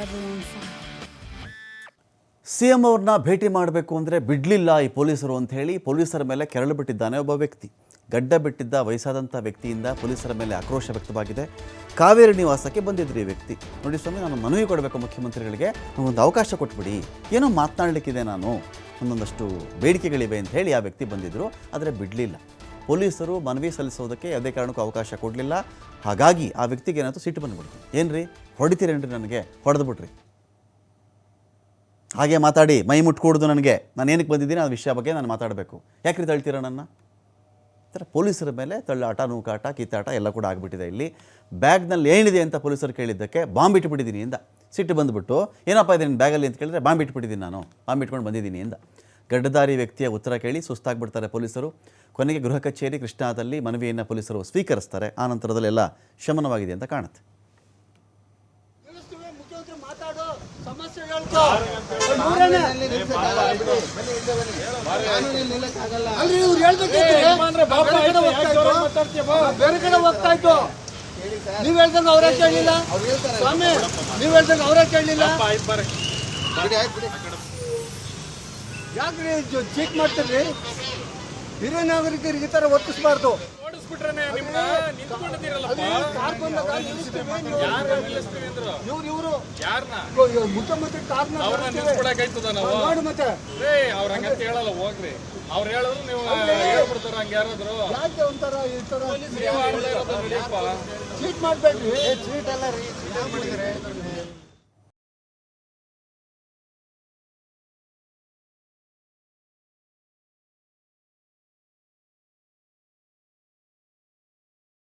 devil on fire. CM ಅವ್ರನ್ನ ಭೇಟಿ ಮಾಡಬೇಕು ಅಂದರೆ ಬಿಡಲಿಲ್ಲ ಈ ಪೊಲೀಸರು ಅಂತ ಹೇಳಿ ಪೊಲೀಸರ ಮೇಲೆ ಕೆರಳು ಬಿಟ್ಟಿದ್ದಾನೆ ಒಬ್ಬ ವ್ಯಕ್ತಿ. ಗಡ್ಡ ಬಿಟ್ಟಿದ್ದ ವಯಸ್ಸಾದಂಥ ವ್ಯಕ್ತಿಯಿಂದ ಪೊಲೀಸರ ಮೇಲೆ ಆಕ್ರೋಶ ವ್ಯಕ್ತವಾಗಿದೆ. ಕಾವೇರಿ ನಿವಾಸಕ್ಕೆ ಬಂದಿದ್ರು ಈ ವ್ಯಕ್ತಿ. ನೋಡಿ ಸ್ವಾಮಿ, ನಾನು ಮನವಿ ಕೊಡಬೇಕು ಮುಖ್ಯಮಂತ್ರಿಗಳಿಗೆ, ಒಂದು ಅವಕಾಶ ಕೊಟ್ಬಿಡಿ, ಏನೋ ಮಾತನಾಡಲಿಕ್ಕಿದೆ, ನಾನು ಒಂದೊಂದಷ್ಟು ಬೇಡಿಕೆಗಳಿವೆ ಅಂತ ಹೇಳಿ ಆ ವ್ಯಕ್ತಿ ಬಂದಿದ್ದರು. ಆದರೆ ಬಿಡಲಿಲ್ಲ. ಪೊಲೀಸರು ಮನವಿ ಸಲ್ಲಿಸೋದಕ್ಕೆ ಯಾವುದೇ ಕಾರಣಕ್ಕೂ ಅವಕಾಶ ಕೊಡಲಿಲ್ಲ. ಹಾಗಾಗಿ ಆ ವ್ಯಕ್ತಿಗೆ ಏನಾಯ್ತು, ಸಿಟ್ಟು ಬಂದುಬಿಡ್ತು. ಏನ್ರಿ ಹೊಡಿತೀರೇನ್ರಿ, ನನಗೆ ಹೊಡೆದು ಬಿಟ್ರಿ, ಹಾಗೆ ಮಾತಾಡಿ ಮೈ ಮುಟ್ಕೂಡ್ದು, ನನಗೆ ನಾನು ಏನಕ್ಕೆ ಬಂದಿದ್ದೀನಿ ಆ ವಿಷಯ ಬಗ್ಗೆ ನಾನು ಮಾತಾಡಬೇಕು, ಯಾಕ್ರಿ ತಳ್ತೀರ ನನ್ನ? ಈ ಥರ ಪೊಲೀಸರ ಮೇಲೆ ತಳ್ಳಾಟ, ನೂಕಾಟ, ಕಿತ್ತಾಟ ಎಲ್ಲ ಕೂಡ ಆಗಿಬಿಟ್ಟಿದೆ. ಇಲ್ಲಿ ಬ್ಯಾಗ್ನಲ್ಲಿ ಏನಿದೆ ಅಂತ ಪೊಲೀಸರು ಕೇಳಿದ್ದಕ್ಕೆ ಬಾಂಬ್ ಇಟ್ಬಿಟ್ಟಿದ್ದೀನಿ ಇಂದ ಸಿಟ್ಟು ಬಂದುಬಿಟ್ಟು, ಏನಪ್ಪ ಇದೆ ನಿನ್ನ ಬ್ಯಾಗಲ್ಲಿ ಅಂತ ಕೇಳಿದ್ರೆ ಬಾಂಬ್ ಇಟ್ಬಿಟ್ಟಿದ್ದೀನಿ, ನಾನು ಬಾಂಬ್ ಇಟ್ಕೊಂಡು ಬಂದಿದ್ದೀನಿ ಇಂದ. ಗಡ್ಡಧಾರಿ ವ್ಯಕ್ತಿಯ ಉತ್ತರ ಕೇಳಿ ಸುಸ್ತಾಗ್ಬಿಡ್ತಾರೆ ಪೊಲೀಸರು. ಕೊನೆಗೆ ಗೃಹ ಕಚೇರಿ ಕೃಷ್ಣಾದಲ್ಲಿ ಮನವಿಯನ್ನು ಪೊಲೀಸರು ಸ್ವೀಕರಿಸ್ತಾರೆ. ಆ ನಂತರದಲ್ಲೆಲ್ಲ ಶಮನವಾಗಿದೆ ಅಂತ ಕಾಣುತ್ತೆ. ಬೇರೆ ಕಡೆ ಹೋಗ್ತಾ ಇತ್ತು. ನೀವ್ ಹೇಳ್ದಂಗ ಅವರೇ ಕೇಳಲಿಲ್ಲ ಸ್ವಾಮಿ, ನೀವ್ ಹೇಳ್ದಂಗ ಅವರೇ ಕೇಳಲಿಲ್ಲ. ಯಾಕ್ರಿ ಚೀಟ್ ಮಾಡ್ತೀರಿ? ಹಿರಿಯ ನಾಗರಿಕರಿಗೆ ಈ ತರ ವರ್ತಿಸಬಾರ್ದು. ಮುಖ್ಯಮಂತ್ರಿ ಮತ್ತೆ ಹೇಳಲ್ಲ, ಹೋಗ್ರಿ. ಅವ್ರು ಹೇಳಿದ್ರು ನೀವು ಹೇಳ್ಬಿಡ್ತಾರ, ಹಂಗ ಯಾರಾದ್ರು ಯಾಕೆ ಒಂಥರ ಈ ತರ ಚೀಟ್ ಮಾಡ್ಬೇಡ್ರಿ. ಚೀಟ್ ಎಲ್ಲ